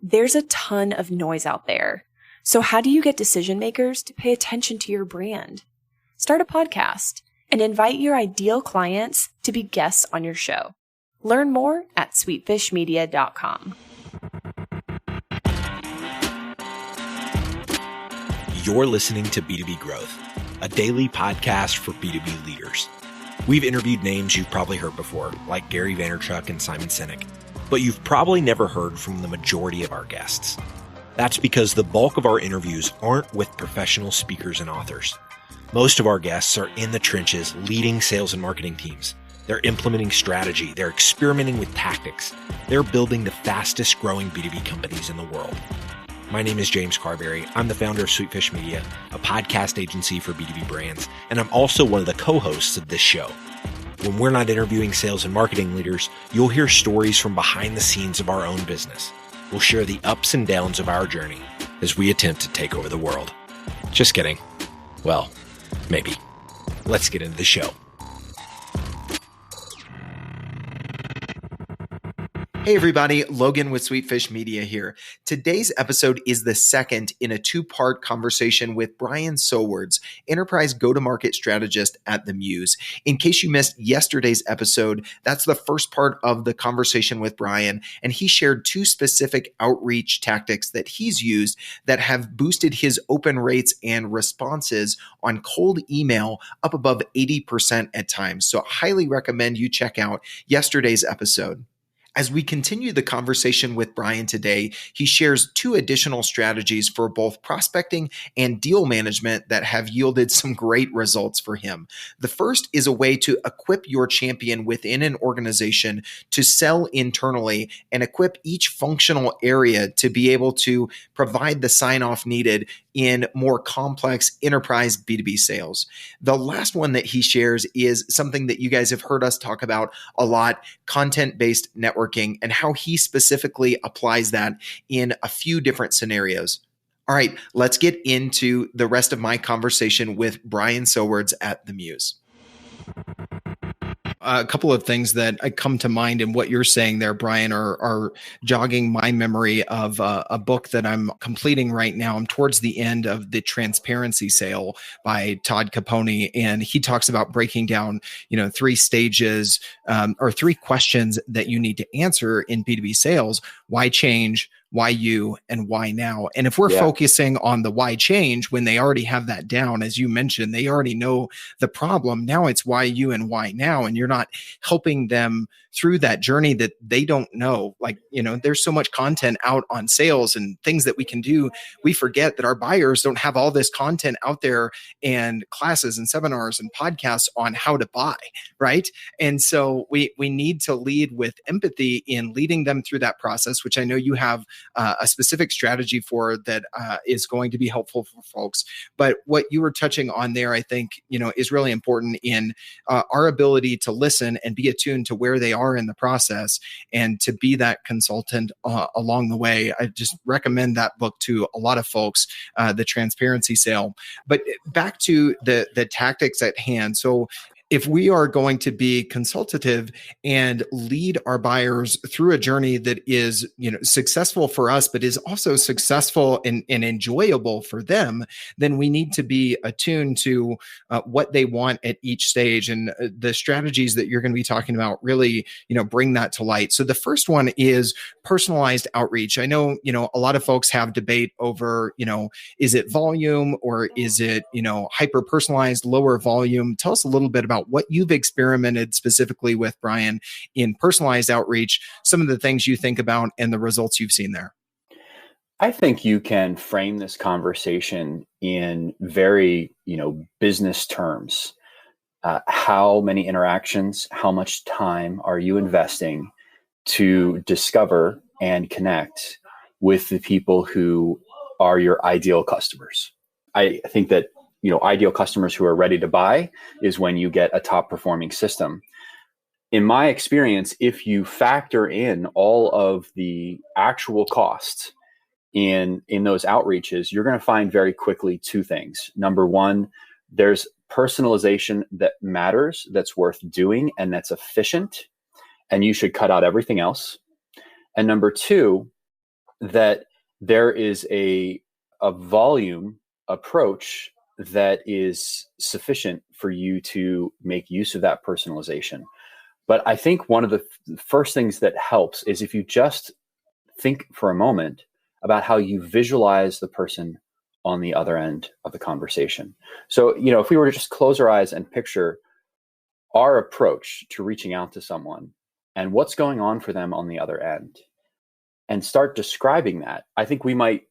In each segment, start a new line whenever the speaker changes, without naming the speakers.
There's a ton of noise out there. So how do you get decision makers to pay attention to your brand? Start a podcast and invite your ideal clients to be guests on your show. Learn more at sweetfishmedia.com.
You're listening to B2B Growth, a daily podcast for B2B leaders. We've interviewed names you've probably heard before, like Gary Vaynerchuk and Simon Sinek, but you've probably never heard from the majority of our guests. That's because the bulk of our interviews aren't with professional speakers and authors. Most of our guests are in the trenches leading sales and marketing teams. They're implementing strategy. They're experimenting with tactics. They're building the fastest growing B2B companies in the world. My name is James Carberry. I'm the founder of Sweetfish Media, a podcast agency for B2B brands, and I'm also one of the co-hosts of this show. When we're not interviewing sales and marketing leaders, you'll hear stories from behind the scenes of our own business. We'll share the ups and downs of our journey as we attempt to take over the world. Just kidding. Well, maybe. Let's get into the show.
Hey everybody, Logan with Sweetfish Media here. Today's episode is the second in a two-part conversation with Brian Sowards, Enterprise Go-to-Market Strategist at the Muse. In case you missed yesterday's episode, that's the first part of the conversation with Brian, and he shared two specific outreach tactics that he's used that have boosted his open rates and responses on cold email up above 80% at times. So I highly recommend you check out yesterday's episode. As we continue the conversation with Brian today, he shares two additional strategies for both prospecting and deal management that have yielded some great results for him. The first is a way to equip your champion within an organization to sell internally and equip each functional area to be able to provide the sign-off needed in more complex enterprise B2B sales. The last one that he shares is something that you guys have heard us talk about a lot, content-based networking, and how he specifically applies that in a few different scenarios. All right, let's get into the rest of my conversation with Brian Sowards at the Muse. A couple of things that come to mind in what you're saying there, Brian, are jogging my memory of a book that I'm completing right now. I'm towards the end of The Transparency Sale by Todd Capone, and he talks about breaking down, three stages or three questions that you need to answer in B2B sales: why change, why you, and why now. And if we're focusing on the why change, when they already have that down, as you mentioned, they already know the problem. Now it's why you and why now. And you're not helping them through that journey that they don't know. There's so much content out on sales and things that we can do. We forget that our buyers don't have all this content out there and classes and seminars and podcasts on how to buy, right? And so we need to lead with empathy in leading them through that process, which I know you have a specific strategy for that is going to be helpful for folks. But what you were touching on there, I think, is really important in our ability to listen and be attuned to where they are in the process and to be that consultant along the way. I just recommend that book to a lot of folks, The Transparency Sale. But back to the tactics at hand. So if we are going to be consultative and lead our buyers through a journey that is, successful for us, but is also successful and enjoyable for them, then we need to be attuned to what they want at each stage. And the strategies that you're going to be talking about really, bring that to light. So the first one is personalized outreach. I know, a lot of folks have debate over, is it volume or is it, hyper personalized, lower volume? Tell us a little bit about what you've experimented specifically with, Brian, in personalized outreach, some of the things you think about and the results you've seen there.
I think you can frame this conversation in very, business terms. How many interactions, how much time are you investing to discover and connect with the people who are your ideal customers? I think that ideal customers who are ready to buy is when you get a top performing system. In my experience, if you factor in all of the actual costs in those outreaches, you're going to find very quickly two things. Number one, there's personalization that matters, that's worth doing, and that's efficient, and you should cut out everything else. And number two, that there is a volume approach that is sufficient for you to make use of that personalization. But I think one of the first things that helps is if you just think for a moment about how you visualize the person on the other end of the conversation. So, if we were to just close our eyes and picture our approach to reaching out to someone and what's going on for them on the other end and start describing that, I think we might,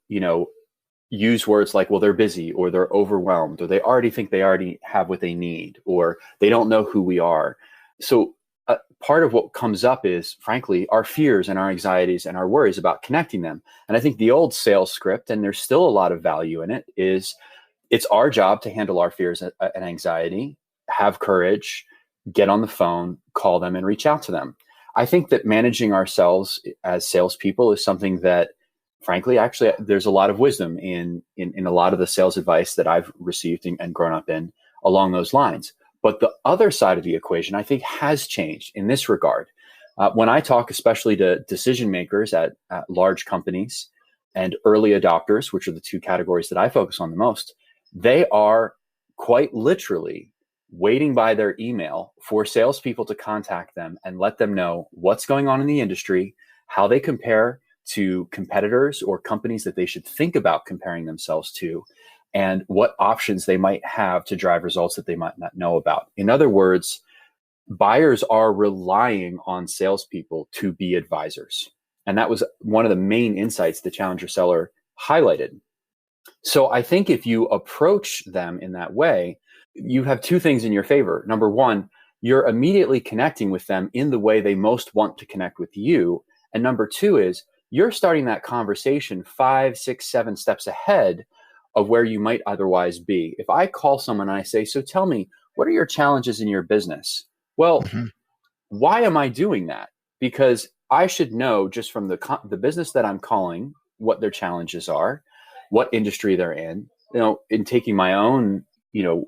use words like, well, they're busy, or they're overwhelmed, or they already think they already have what they need, or they don't know who we are. So part of what comes up is, frankly, our fears and our anxieties and our worries about connecting them. And I think the old sales script, and there's still a lot of value in it, is it's our job to handle our fears and anxiety, have courage, get on the phone, call them, and reach out to them. I think that managing ourselves as salespeople is something that, frankly, actually, there's a lot of wisdom in a lot of the sales advice that I've received and grown up in along those lines. But the other side of the equation, I think, has changed in this regard. When I talk, especially to decision makers at large companies and early adopters, which are the two categories that I focus on the most, they are quite literally waiting by their email for salespeople to contact them and let them know what's going on in the industry, how they compare to competitors or companies that they should think about comparing themselves to, and what options they might have to drive results that they might not know about. In other words, buyers are relying on salespeople to be advisors. And that was one of the main insights the Challenger Seller highlighted. So I think if you approach them in that way, you have two things in your favor. Number one, you're immediately connecting with them in the way they most want to connect with you. And number two is you're starting that conversation 5, 6, 7 steps ahead of where you might otherwise be. If I call someone and I say, so tell me, what are your challenges in your business? Well, why am I doing that? Because I should know just from the business that I'm calling what their challenges are, what industry they're in. In taking my own,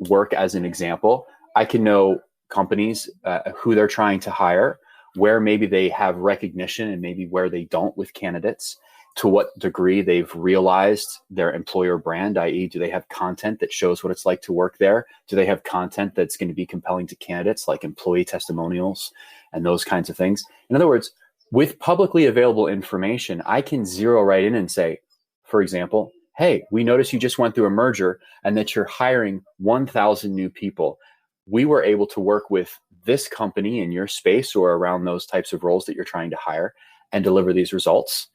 work as an example, I can know companies, who they're trying to hire, where maybe they have recognition and maybe where they don't with candidates, to what degree they've realized their employer brand, i.e., do they have content that shows what it's like to work there? Do they have content that's going to be compelling to candidates, like employee testimonials and those kinds of things? In other words, with publicly available information, I can zero right in and say, for example, hey, we noticed you just went through a merger and that you're hiring 1,000 new people. We were able to work with this company in your space or around those types of roles that you're trying to hire and deliver these results.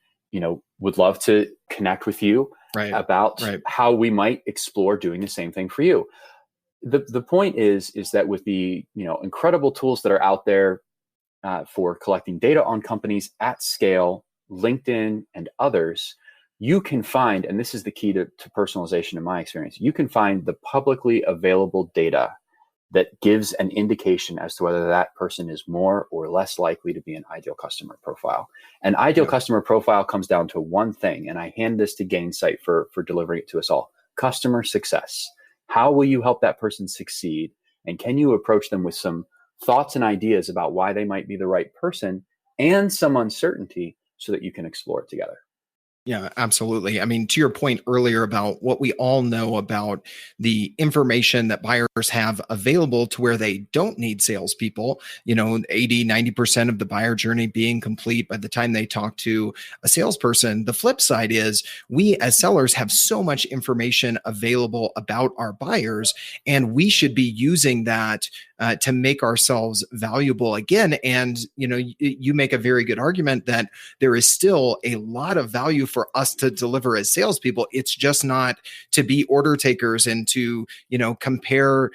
Would love to connect with you about how we might explore doing the same thing for you. The point is that with the incredible tools that are out there for collecting data on companies at scale, LinkedIn and others, you can find, and this is the key to personalization in my experience, you can find the publicly available data that gives an indication as to whether that person is more or less likely to be an ideal customer profile. An ideal customer profile comes down to one thing, and I hand this to Gainsight for delivering it to us all: customer success. How will you help that person succeed? And can you approach them with some thoughts and ideas about why they might be the right person and some uncertainty so that you can explore it together?
Yeah, absolutely. I mean, to your point earlier about what we all know about the information that buyers have available to where they don't need salespeople, 80, 90% of the buyer journey being complete by the time they talk to a salesperson. The flip side is we as sellers have so much information available about our buyers, and we should be using that to make ourselves valuable again. And, you make a very good argument that there is still a lot of value for us to deliver as salespeople. It's just not to be order takers and to, compare,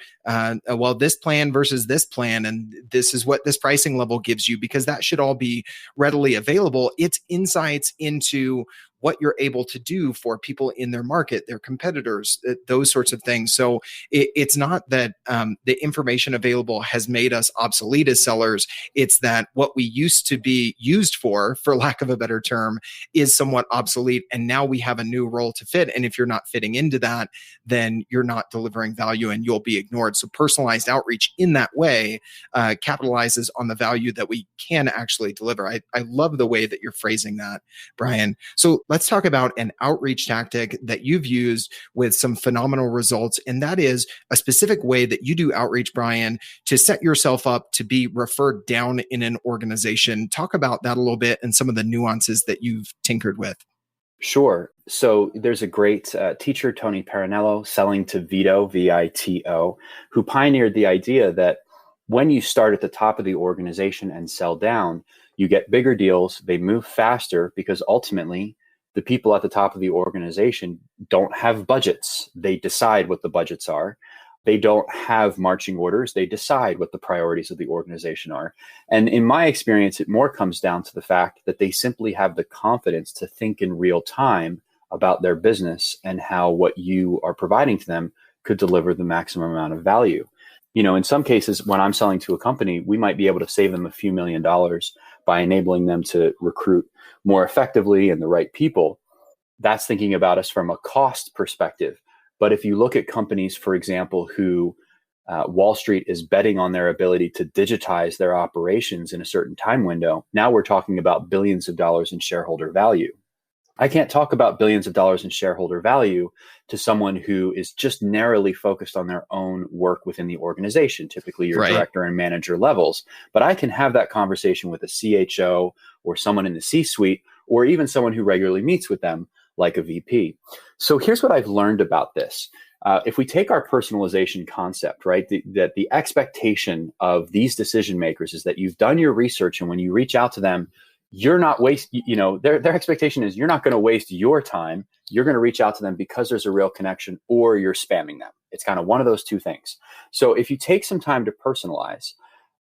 this plan versus this plan. And this is what this pricing level gives you, because that should all be readily available. It's insights into what you're able to do for people in their market, their competitors, those sorts of things. So it's not that the information available has made us obsolete as sellers. It's that what we used to be used for lack of a better term, is somewhat obsolete. And now we have a new role to fit. And if you're not fitting into that, then you're not delivering value and you'll be ignored. So personalized outreach in that way capitalizes on the value that we can actually deliver. I love the way that you're phrasing that, Brian. So let's talk about an outreach tactic that you've used with some phenomenal results. And that is a specific way that you do outreach, Brian, to set yourself up to be referred down in an organization. Talk about that a little bit and some of the nuances that you've tinkered with.
Sure. So there's a great teacher, Tony Parinello, selling to Vito, V-I-T-O, who pioneered the idea that when you start at the top of the organization and sell down, you get bigger deals, they move faster because ultimately the people at the top of the organization don't have budgets. They decide what the budgets are. They don't have marching orders. They decide what the priorities of the organization are. And in my experience, it more comes down to the fact that they simply have the confidence to think in real time about their business and how what you are providing to them could deliver the maximum amount of value. You know, in some cases, when I'm selling to a company, we might be able to save them a few $1 million by enabling them to recruit more effectively and the right people. That's thinking about us from a cost perspective. But if you look at companies, for example, who Wall Street is betting on their ability to digitize their operations in a certain time window, now we're talking about billions of dollars in shareholder value. I can't talk about billions of dollars in shareholder value to someone who is just narrowly focused on their own work within the organization, typically your director and manager levels. But I can have that conversation with a CHO or someone in the C-suite, or even someone who regularly meets with them, like a VP. So here's what I've learned about this. If we take our personalization concept, right, that the expectation of these decision makers is that you've done your research, and when you reach out to them, you're not their expectation is you're not going to waste your time. You're going to reach out to them because there's a real connection, or you're spamming them. It's kind of one of those two things. So if you take some time to personalize,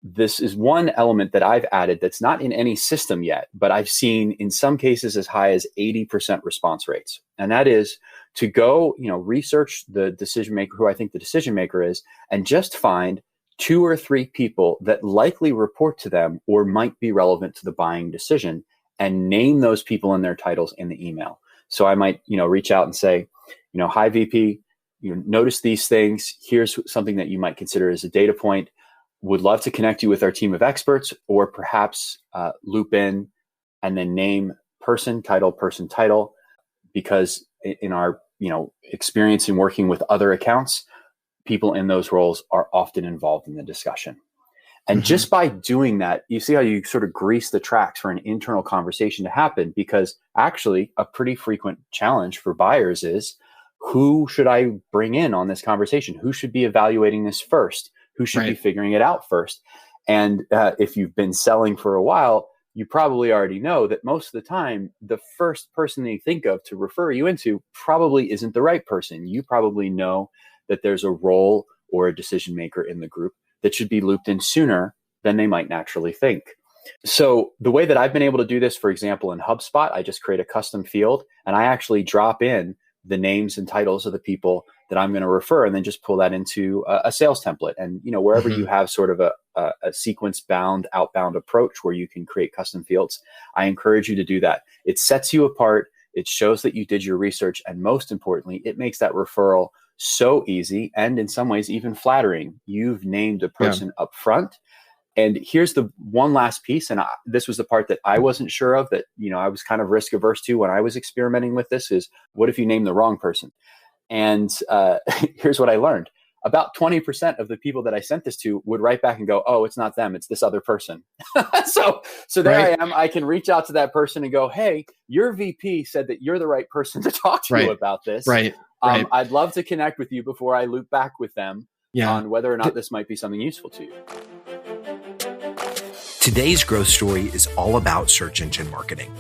this is one element that I've added that's not in any system yet, but I've seen in some cases as high as 80% response rates. And that is to go, research the decision maker, who I think the decision maker is, and just find 2 or 3 people that likely report to them or might be relevant to the buying decision, and name those people in their titles in the email. So I might, reach out and say, hi VP, notice these things. Here's something that you might consider as a data point. Would love to connect you with our team of experts, or perhaps loop in and then name person title, because in our experience in working with other accounts, people in those roles are often involved in the discussion. And just by doing that, you see how you sort of grease the tracks for an internal conversation to happen, because actually a pretty frequent challenge for buyers is, who should I bring in on this conversation? Who should be evaluating this first? Who should be figuring it out first? And if you've been selling for a while, you probably already know that most of the time, the first person they think of to refer you into probably isn't the right person. You probably know that there's a role or a decision maker in the group that should be looped in sooner than they might naturally think. So the way that I've been able to do this, for example, in HubSpot, I just create a custom field and I actually drop in the names and titles of the people that I'm going to refer, and then just pull that into a sales template. And, wherever you have sort of a sequence bound, outbound approach where you can create custom fields, I encourage you to do that. It sets you apart. It shows that you did your research. And most importantly, it makes that referral so easy, and in some ways even flattering. You've named a person up front. And here's the one last piece. And this was the part that I wasn't sure of, that, I was kind of risk averse to when I was experimenting with this, is what if you name the wrong person? And here's what I learned. About 20% of the people that I sent this to would write back and go, oh, it's not them, it's this other person. So there I am. I can reach out to that person and go, hey, your VP said that you're the right person to talk to you about this. I'd love to connect with you before I loop back with them on whether or not this might be something useful to you.
Today's growth story is all about search engine marketing.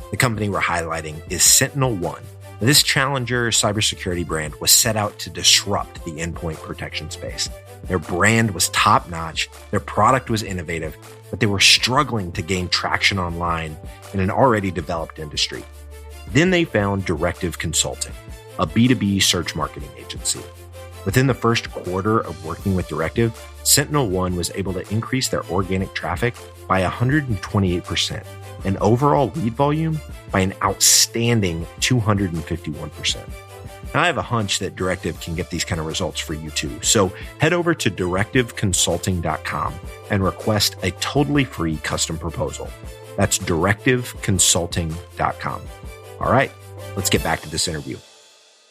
The company we're highlighting is SentinelOne. This challenger cybersecurity brand was set out to disrupt the endpoint protection space. Their brand was top-notch, their product was innovative, but they were struggling to gain traction online in an already developed industry. Then they found Directive Consulting, a B2B search marketing agency. Within the first quarter of working with Directive, SentinelOne was able to increase their organic traffic by 128% and overall lead volume by an outstanding 251%. Now, I have a hunch that Directive can get these kind of results for you too. So head over to directiveconsulting.com and request a totally free custom proposal. That's directiveconsulting.com. All right, let's get back to this interview.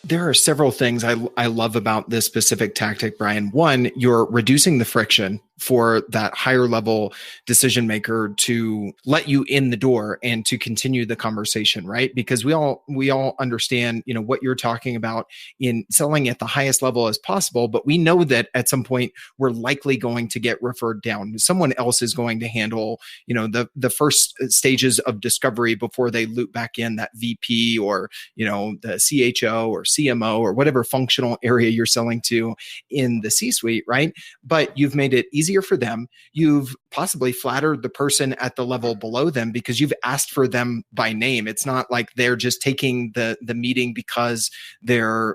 There are several things I love about this specific tactic, Brian. One, you're reducing the friction for that higher level decision maker to let you in the door and to continue the conversation, right? Because we all understand, what you're talking about in selling at the highest level as possible, but we know that at some point we're likely going to get referred down. Someone else is going to handle, the first stages of discovery before they loop back in that VP or, the CHO or CMO or whatever functional area you're selling to in the C-suite, right? But you've made it easier for them. You've possibly flattered the person at the level below them because you've asked for them by name. It's not like they're just taking the meeting because their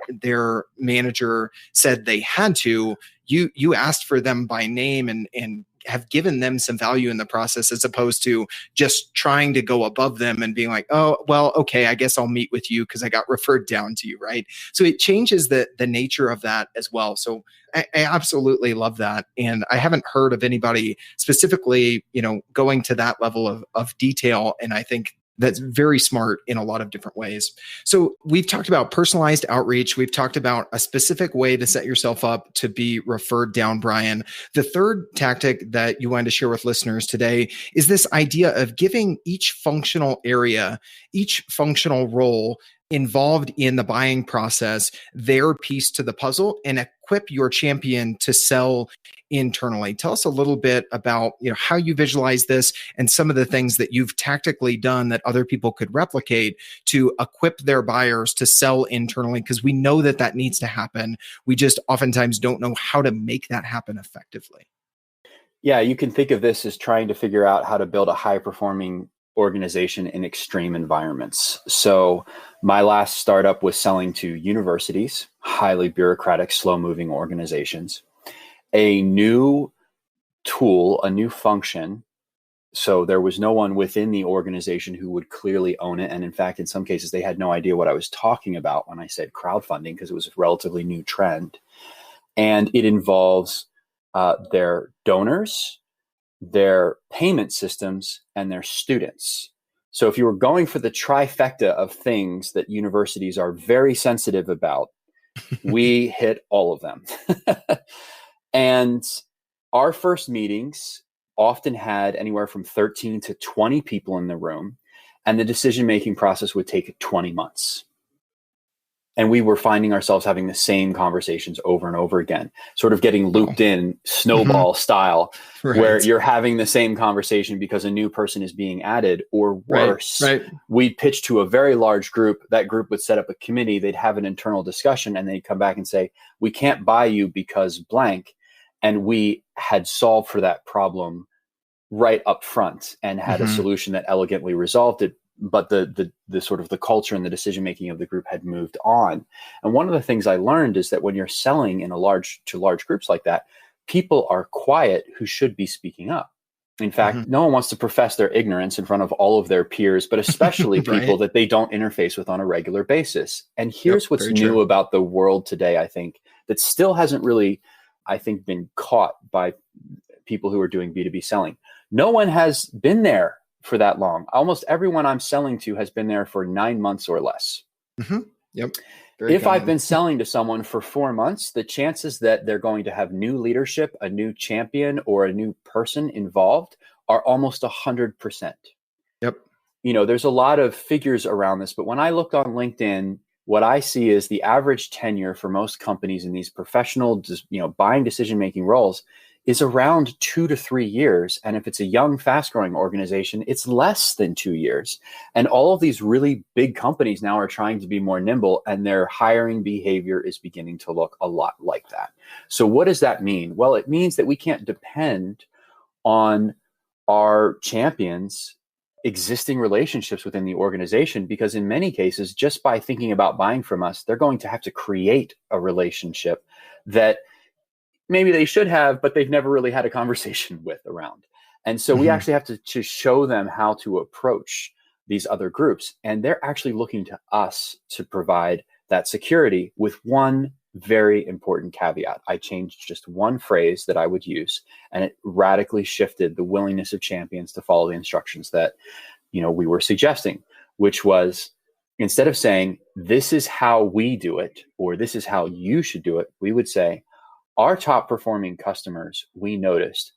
manager said they had to. You asked for them by name and have given them some value in the process, as opposed to just trying to go above them and being like, oh, well, okay, I guess I'll meet with you because I got referred down to you, right? So it changes the nature of that as well. So I absolutely love that. And I haven't heard of anybody specifically, going to that level of detail. And I think that's very smart in a lot of different ways. So we've talked about personalized outreach. We've talked about a specific way to set yourself up to be referred down, Brian. The third tactic that you wanted to share with listeners today is this idea of giving each functional area, each functional role involved in the buying process, their piece to the puzzle, and equip your champion to sell internally. Tell us a little bit about, how you visualize this and some of the things that you've tactically done that other people could replicate to equip their buyers to sell internally, because we know that needs to happen. We just oftentimes don't know how to make that happen effectively.
Yeah, you can think of this as trying to figure out how to build a high-performing organization in extreme environments. So my last startup was selling to universities, highly bureaucratic, slow-moving organizations. A new tool, a new function. So there was no one within the organization who would clearly own it. And in fact, in some cases, they had no idea what I was talking about when I said crowdfunding, because it was a relatively new trend. And it involves their donors, their payment systems, and their students. So if you were going for the trifecta of things that universities are very sensitive about, we hit all of them. And our first meetings often had anywhere from 13 to 20 people in the room, and the decision-making process would take 20 months. And we were finding ourselves having the same conversations over and over again, sort of getting looped in snowball style, right, where you're having the same conversation because a new person is being added, or worse. Right. We'd pitch to a very large group. That group would set up a committee. They'd have an internal discussion, and they'd come back and say, we can't buy you because blank. And we had solved for that problem right up front and had a solution that elegantly resolved it. But the sort of the culture and the decision-making of the group had moved on. And one of the things I learned is that when you're selling in large groups like that, people are quiet who should be speaking up. In fact, no one wants to profess their ignorance in front of all of their peers, but especially people that they don't interface with on a regular basis. And here's what's new about the world today, I think, that still hasn't really, been caught by people who are doing B2B selling. No one has been there for that long. Almost everyone I'm selling to has been there for 9 months or less.
Yep.
If I've been selling to someone for 4 months, the chances that they're going to have new leadership, a new champion, or a new person involved are almost 100%.
Yep.
There's a lot of figures around this, but when I look on LinkedIn, what I see is the average tenure for most companies in these professional, buying decision-making roles is around 2 to 3 years. And if it's a young, fast-growing organization, it's less than 2 years. And all of these really big companies now are trying to be more nimble, and their hiring behavior is beginning to look a lot like that. So what does that mean? Well, it means that we can't depend on our champions' existing relationships within the organization, because in many cases, just by thinking about buying from us, they're going to have to create a relationship that maybe they should have, but they've never really had a conversation with around. And so we actually have to show them how to approach these other groups. And they're actually looking to us to provide that security with one very important caveat. I changed just one phrase that I would use, and it radically shifted the willingness of champions to follow the instructions that, we were suggesting, which was, instead of saying, this is how we do it, or this is how you should do it, we would say, our top performing customers, we noticed,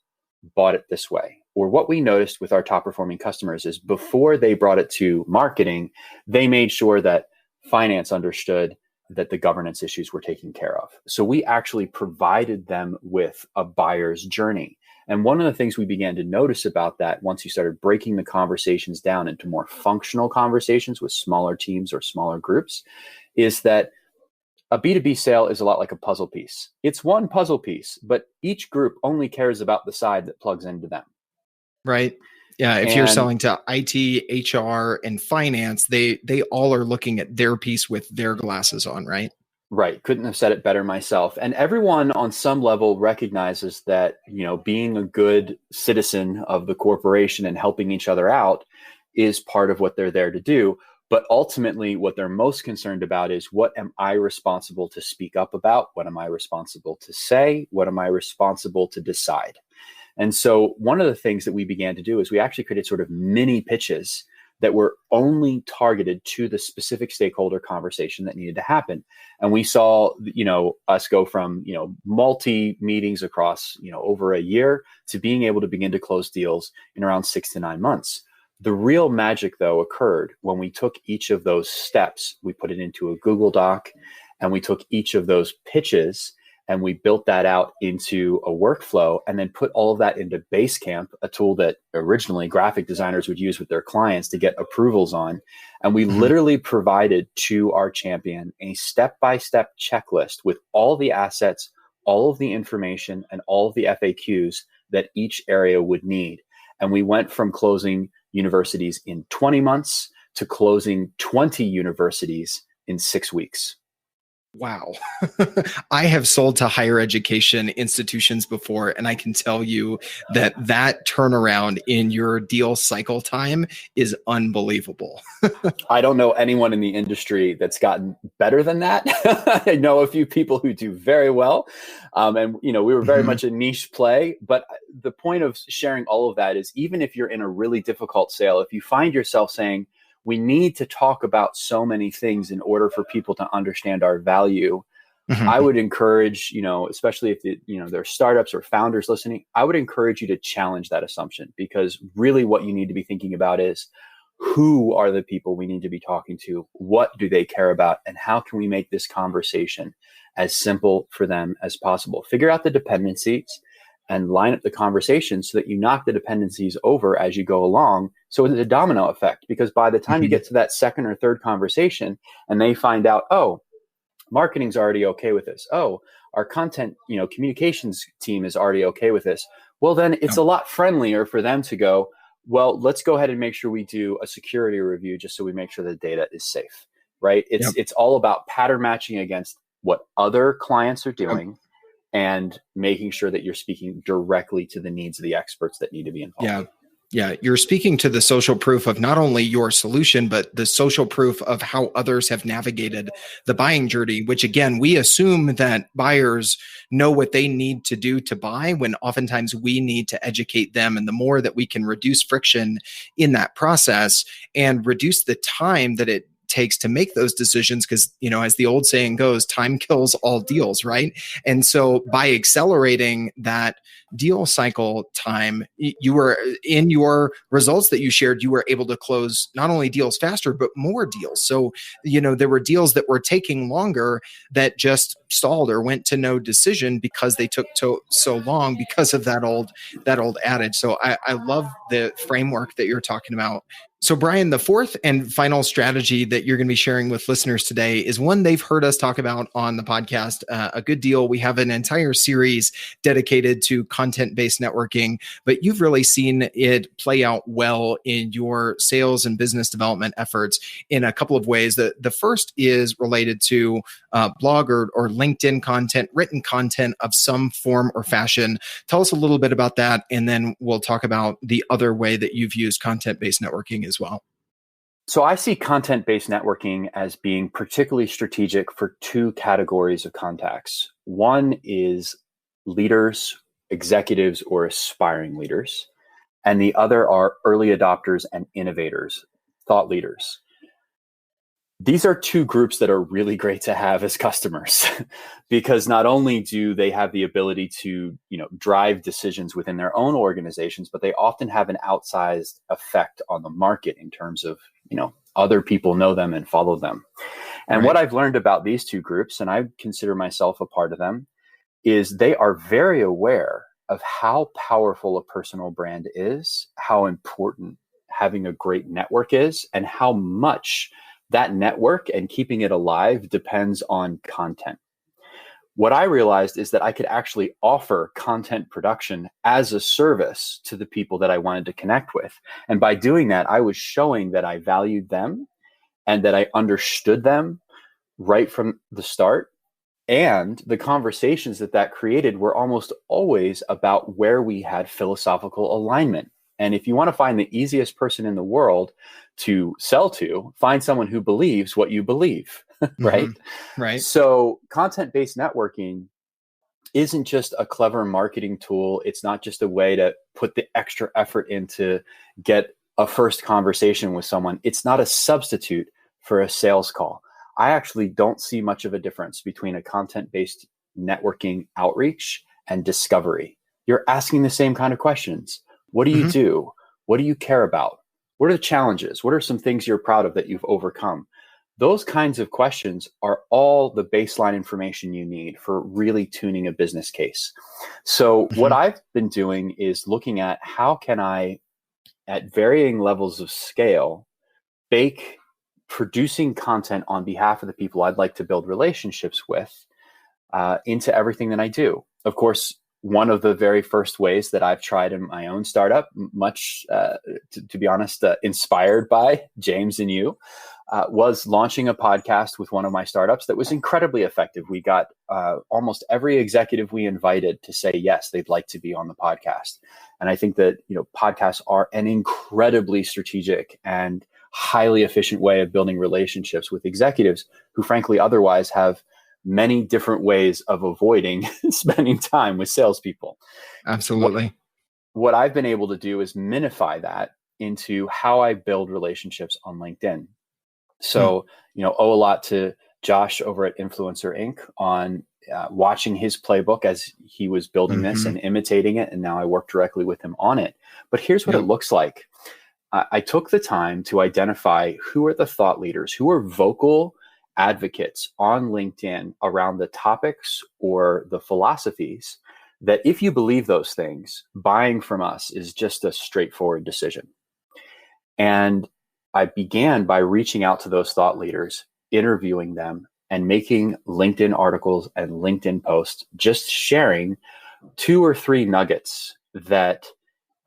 bought it this way. Or what we noticed with our top performing customers is before they brought it to marketing, they made sure that finance understood that the governance issues were taken care of. So we actually provided them with a buyer's journey. And one of the things we began to notice about that, once you started breaking the conversations down into more functional conversations with smaller teams or smaller groups, is that a B2B sale is a lot like a puzzle piece. It's one puzzle piece, but each group only cares about the side that plugs into them.
Right. Yeah. If you're selling to IT, HR, and finance, they all are looking at their piece with their glasses on, right?
Right. Couldn't have said it better myself. And everyone on some level recognizes that, being a good citizen of the corporation and helping each other out is part of what they're there to do. But ultimately, what they're most concerned about is, what am I responsible to speak up about? What am I responsible to say? What am I responsible to decide? And so one of the things that we began to do is we actually created sort of mini pitches that were only targeted to the specific stakeholder conversation that needed to happen. And we saw, us go from, multi meetings across, over a year to being able to begin to close deals in around 6 to 9 months. The real magic, though, occurred when we took each of those steps, we put it into a Google Doc, and we took each of those pitches and we built that out into a workflow, and then put all of that into Basecamp, a tool that originally graphic designers would use with their clients to get approvals on. And we literally provided to our champion a step-by-step checklist with all the assets, all of the information, and all of the FAQs that each area would need. And we went from closing universities in 20 months to closing 20 universities in 6 weeks.
Wow. I have sold to higher education institutions before, and I can tell you that turnaround in your deal cycle time is unbelievable.
I don't know anyone in the industry that's gotten better than that. I know a few people who do very well. And, we were very much a niche play. But the point of sharing all of that is, even if you're in a really difficult sale, if you find yourself saying, we need to talk about so many things in order for people to understand our value. I would encourage, especially if there are startups or founders listening, I would encourage you to challenge that assumption, because really what you need to be thinking about is, who are the people we need to be talking to? What do they care about? And how can we make this conversation as simple for them as possible? Figure out the dependencies and line up the conversation so that you knock the dependencies over as you go along. So it's a domino effect, because by the time you get to that second or third conversation and they find out, oh, marketing's already okay with this. Oh, our content, communications team is already okay with this. Well, then it's a lot friendlier for them to go, well, let's go ahead and make sure we do a security review just so we make sure the data is safe, right? It's all about pattern matching against what other clients are doing. And making sure that you're speaking directly to the needs of the experts that need to be involved.
Yeah. You're speaking to the social proof of not only your solution, but the social proof of how others have navigated the buying journey, which again, we assume that buyers know what they need to do to buy, when oftentimes we need to educate them. And the more that we can reduce friction in that process and reduce the time that it takes to make those decisions, because as the old saying goes, time kills all deals, right? And so by accelerating that deal cycle time, you were, in your results that you shared, you were able to close not only deals faster, but more deals. So there were deals that were taking longer that just stalled or went to no decision because they took so long because of that old adage. So I love the framework that you're talking about. So Brian, the fourth and final strategy that you're going to be sharing with listeners today is one they've heard us talk about on the podcast a good deal. We have an entire series dedicated to content-based networking, but you've really seen it play out well in your sales and business development efforts in a couple of ways. The first is related to blog or LinkedIn content, written content of some form or fashion. Tell us a little bit about that, and then we'll talk about the other way that you've used content-based networking as well.
So I see content-based networking as being particularly strategic for two categories of contacts. One is leaders, executives, or aspiring leaders, and the other are early adopters and innovators, thought leaders. These are two groups that are really great to have as customers because not only do they have the ability to, drive decisions within their own organizations, but they often have an outsized effect on the market in terms of, other people know them and follow them. And what I've learned about these two groups, and I consider myself a part of them, is they are very aware of how powerful a personal brand is, how important having a great network is, and how much that network and keeping it alive depends on content. What I realized is that I could actually offer content production as a service to the people that I wanted to connect with. And by doing that, I was showing that I valued them and that I understood them right from the start. And the conversations that created were almost always about where we had philosophical alignment. And if you want to find the easiest person in the world to sell to, find someone who believes what you believe, right?
Mm-hmm. Right.
So content-based networking isn't just a clever marketing tool. It's not just a way to put the extra effort in to get a first conversation with someone. It's not a substitute for a sales call. I actually don't see much of a difference between a content-based networking outreach and discovery. You're asking the same kind of questions. What do you do? What do you care about? What are the challenges? What are some things you're proud of that you've overcome? Those kinds of questions are all the baseline information you need for really tuning a business case. So what I've been doing is looking at how can I, at varying levels of scale, bake producing content on behalf of the people I'd like to build relationships with into everything that I do. Of course, one of the very first ways that I've tried in my own startup, much, to be honest, inspired by James and you, was launching a podcast with one of my startups that was incredibly effective. We got almost every executive we invited to say, yes, they'd like to be on the podcast. And I think that, podcasts are an incredibly strategic and highly efficient way of building relationships with executives who, frankly, otherwise have many different ways of avoiding spending time with salespeople.
Absolutely.
What I've been able to do is minify that into how I build relationships on LinkedIn. So, owe a lot to Josh over at Influencer Inc. on watching his playbook as he was building this and imitating it. And now I work directly with him on it. But here's what it looks like. I took the time to identify who are the thought leaders, who are vocal advocates on LinkedIn around the topics or the philosophies that if you believe those things, buying from us is just a straightforward decision. And I began by reaching out to those thought leaders, interviewing them, and making LinkedIn articles and LinkedIn posts, just sharing 2 or 3 nuggets that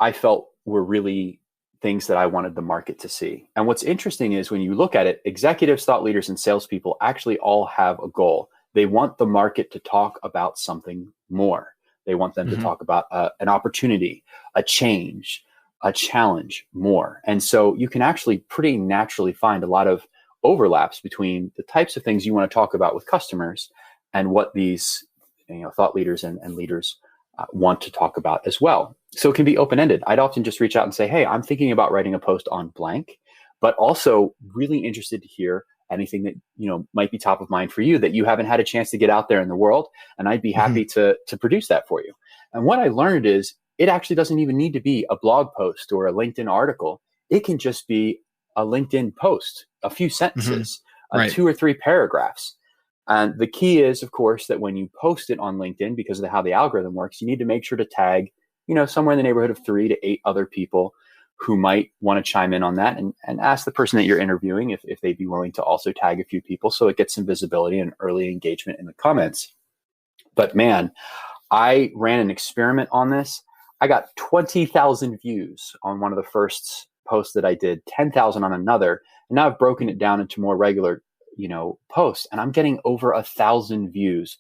I felt were really things that I wanted the market to see. And what's interesting is when you look at it, executives, thought leaders, and salespeople actually all have a goal. They want the market to talk about something more. They want them to talk about an opportunity, a change, a challenge more. And so you can actually pretty naturally find a lot of overlaps between the types of things you want to talk about with customers and what these thought leaders and leaders want to talk about as well. So it can be open-ended. I'd often just reach out and say, hey, I'm thinking about writing a post on blank, but also really interested to hear anything that might be top of mind for you that you haven't had a chance to get out there in the world. And I'd be happy to produce that for you. And what I learned is it actually doesn't even need to be a blog post or a LinkedIn article. It can just be a LinkedIn post, a few sentences, 2 or 3 paragraphs. And the key is, of course, that when you post it on LinkedIn, because of how the algorithm works, you need to make sure to tag, somewhere in the neighborhood of 3 to 8 other people who might want to chime in on that, and ask the person that you're interviewing if they'd be willing to also tag a few people so it gets some visibility and early engagement in the comments. But man, I ran an experiment on this. I got 20,000 views on one of the first posts that I did, 10,000 on another. And now I've broken it down into more regular, posts, and I'm getting over 1,000 views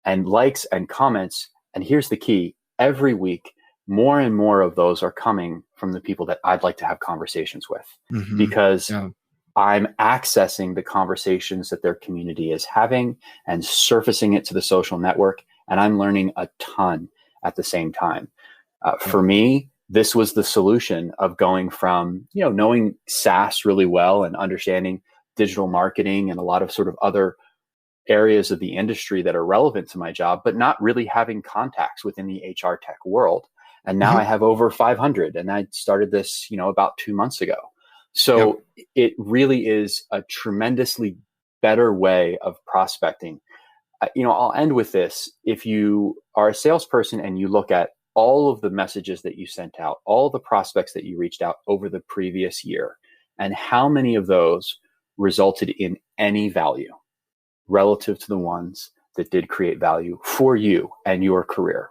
and likes and comments. And here's the key. Every week, more and more of those are coming from the people that I'd like to have conversations with, because I'm accessing the conversations that their community is having and surfacing it to the social network. And I'm learning a ton at the same time. For me, this was the solution of going from, knowing SaaS really well and understanding digital marketing and a lot of sort of other areas of the industry that are relevant to my job, but not really having contacts within the HR tech world. And now I have over 500, and I started this, about 2 months ago. So it really is a tremendously better way of prospecting. I'll end with this. If you are a salesperson and you look at all of the messages that you sent out, all the prospects that you reached out over the previous year, and how many of those resulted in any value relative to the ones that did create value for you and your career,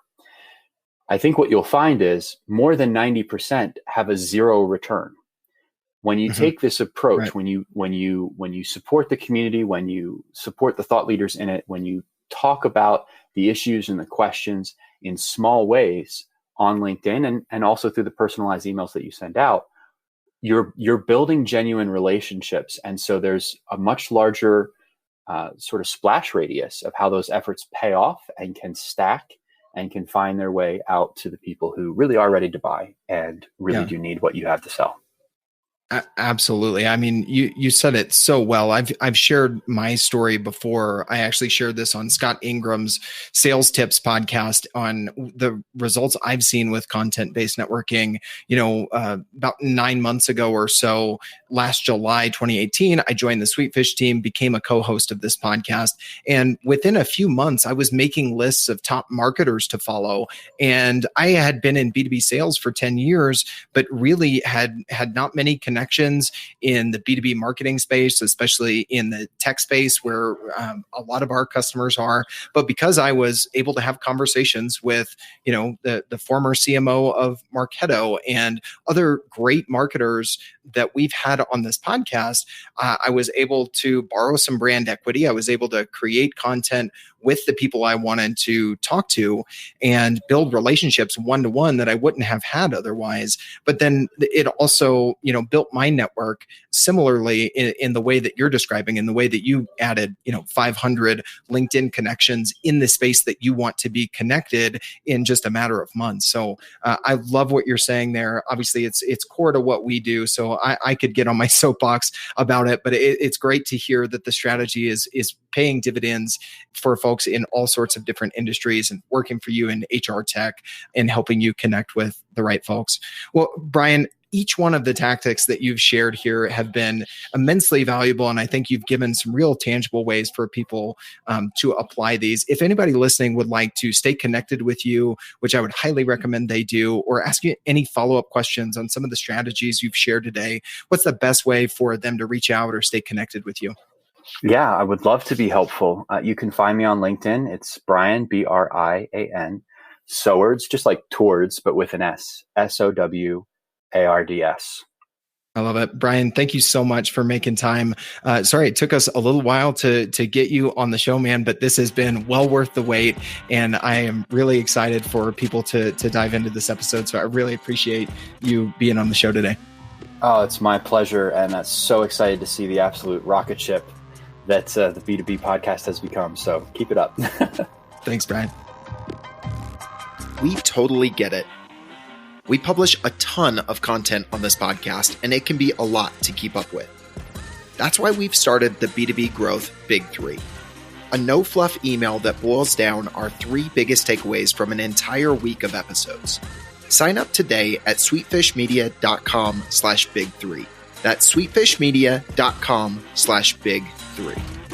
I think what you'll find is more than 90% have a zero return. When you take this approach, when you support the community, when you support the thought leaders in it, when you talk about the issues and the questions in small ways on LinkedIn and also through the personalized emails that you send out, you're building genuine relationships. And so there's a much larger sort of splash radius of how those efforts pay off and can stack and can find their way out to the people who really are ready to buy and really do need what you have to sell.
Absolutely. I mean, you said it so well. I've shared my story before. I actually shared this on Scott Ingram's Sales Tips podcast on the results I've seen with content-based networking. About 9 months ago or so, last July 2018, I joined the Sweetfish team, became a co-host of this podcast. And within a few months, I was making lists of top marketers to follow. And I had been in B2B sales for 10 years, but really had not many connections in the B2B marketing space, especially in the tech space where a lot of our customers are. But because I was able to have conversations with, the former CMO of Marketo and other great marketers that we've had on this podcast, I was able to borrow some brand equity. I was able to create content with the people I wanted to talk to and build relationships one-to-one that I wouldn't have had otherwise. But then it also, built my network similarly in the way that you're describing, in the way that you added, 500 LinkedIn connections in the space that you want to be connected in just a matter of months. So I love what you're saying there. Obviously, it's core to what we do. So I could get on my soapbox about it, but it's great to hear that the strategy is paying dividends for folks in all sorts of different industries and working for you in HR tech and helping you connect with the right folks. Well, Brian, each one of the tactics that you've shared here have been immensely valuable. And I think you've given some real tangible ways for people to apply these. If anybody listening would like to stay connected with you, which I would highly recommend they do, or ask you any follow-up questions on some of the strategies you've shared today, what's the best way for them to reach out or stay connected with you?
Yeah, I would love to be helpful. You can find me on LinkedIn. It's Brian, Brian, Sowards, just like towards, but with an S, SOWARDS.
I love it. Brian, thank you so much for making time. Sorry, it took us a little while to get you on the show, man, but this has been well worth the wait. And I am really excited for people to dive into this episode. So I really appreciate you being on the show today.
Oh, it's my pleasure. And I'm so excited to see the absolute rocket ship that the B2B podcast has become. So keep it up.
Thanks, Brian.
We totally get it. We publish a ton of content on this podcast, and it can be a lot to keep up with. That's why we've started the B2B Growth Big 3, a no-fluff email that boils down our 3 biggest takeaways from an entire week of episodes. Sign up today at sweetfishmedia.com/big3. That's sweetfishmedia.com/big3.